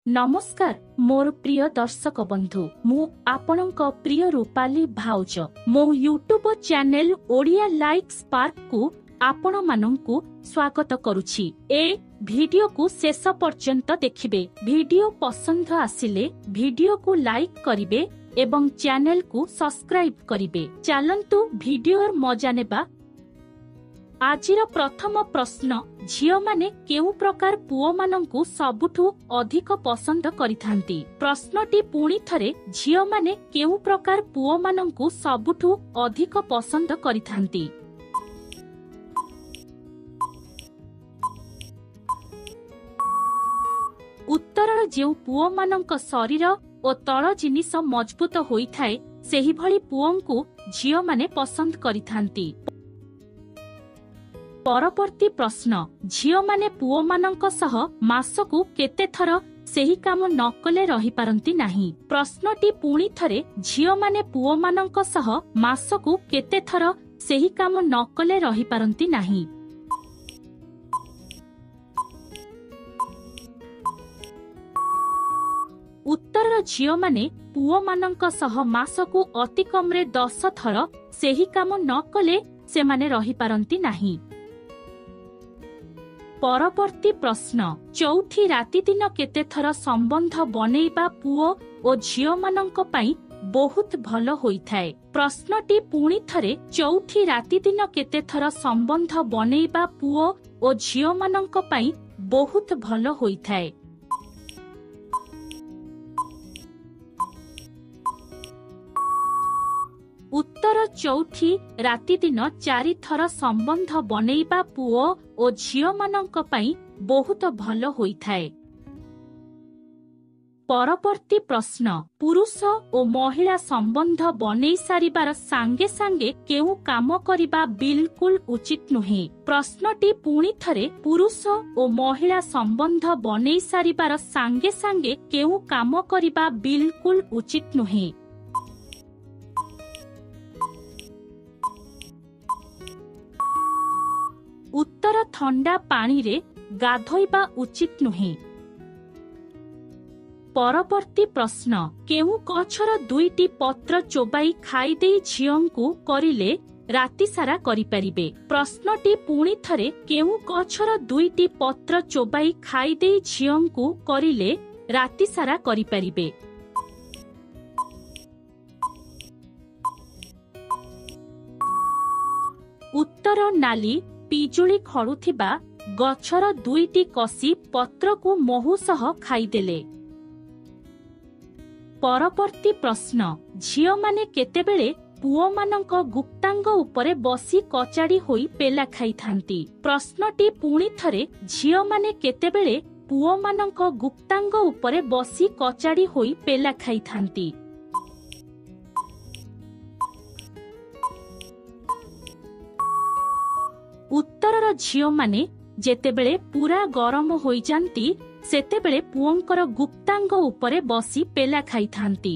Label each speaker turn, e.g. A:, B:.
A: नमस्कार मोर प्रिय दर्शक बंधु मु आपणक प्रिय रूपाली भाउज मो YouTube channel Odia like spark को आपण मानंकु स्वागत करुछि। ए वीडियो को शेष पर्यंत देखिबे। वीडियो पसंद आसिले वीडियो को लाइक करिवे एवं चैनल को सब्सक्राइब करिवे। चलंतु वीडियो मजा नेबा। आजिर प्रथम प्रश्न, झियो माने केउ प्रकार पुओ मानंकु सबुठु अधिक पसंद करिथांती। प्रश्नटी पुणी थरे, झियो माने केउ प्रकार पुओ मानंकु सबुठु अधिक पसंद करिथांती। उत्तर, जेउ पुओ मानंक शरीर ओ तळ जिनिस मजबूत होइथाय सेहि भली पुओंकु झियो माने पसंद करिथांती। परवर्ती प्रश्न, झियो माने पुओ मानंक सह मासकु केते थर सेही काम न कले रहि पारंती नाही। प्रश्नटी पुणी थरे, झियो माने पुओ मानंक सह मासकु केते थर सेही काम न कले रहि पारंती नाही। उत्तर, झियो माने पुओ मानंक सह मासकु अति कमरे 10 थर सेही काम न कले से माने रहि पारंती नाही। परवर्ती प्रश्न, चौथी राति दिन केते थर संबंध बनेइबा पुओ ओ झियो मानंक पई बहुत भल होइथाय। प्रश्नटी पुणी थरे, चौथी राति दिन केते थर संबंध बनेइबा पुओ ओ झियो मानंक पई बहुत भल होइथाय। उत्तर, चौथी राति दिन 4 थर संबंध बनेइबा पुओ ओ झियो मानंक पई बहुत भल होइथाय। परवर्ती प्रश्न, पुरुष ओ महिला संबंध बनेइ सारिबार सांगे सांगे केउ काम करिबा बिल्कुल उचित नुहे। प्रश्नटी पुणी थरे, पुरुष ओ महिला संबंध बनेइ सारिबार सांगे सांगे केउ काम करिबा बिल्कुल उचित नुहे। उत्तर, ठंडा पानी रे गाधोइबा उचित नुहे। परवर्ती प्रश्न, केउ गछर 2टी पत्र चोबाई खाई देई झियोंकु करिले राति सारा करि परिबे। प्रश्नटी पुणी थरे, केउ गछर 2टी पत्र चोबाई खाई देई झियोंकु करिले राति सारा करि परिबे। उत्तर, नाली पिजुली खड़ुथिबा गछर 2टी कसी पत्र को महु सह खाईदेले। परवर्ती प्रश्न, झियो माने केतेबेले पुओ मानंक गुप्तांग उपरे बसी कचाड़ी होई पेला खाइथांती। प्रश्नटी पुणी थरे, झियो माने केतेबेले पुओ मानंक गुप्तांग उपरे बसी कचाड़ी होई पेला खाइथांती। उत्तर, झियो माने जेतेबेले पूरा गरम होई जानती सेतेबेले पुओंकर गुप्तांग उपरे बसी पेला खाइथांती।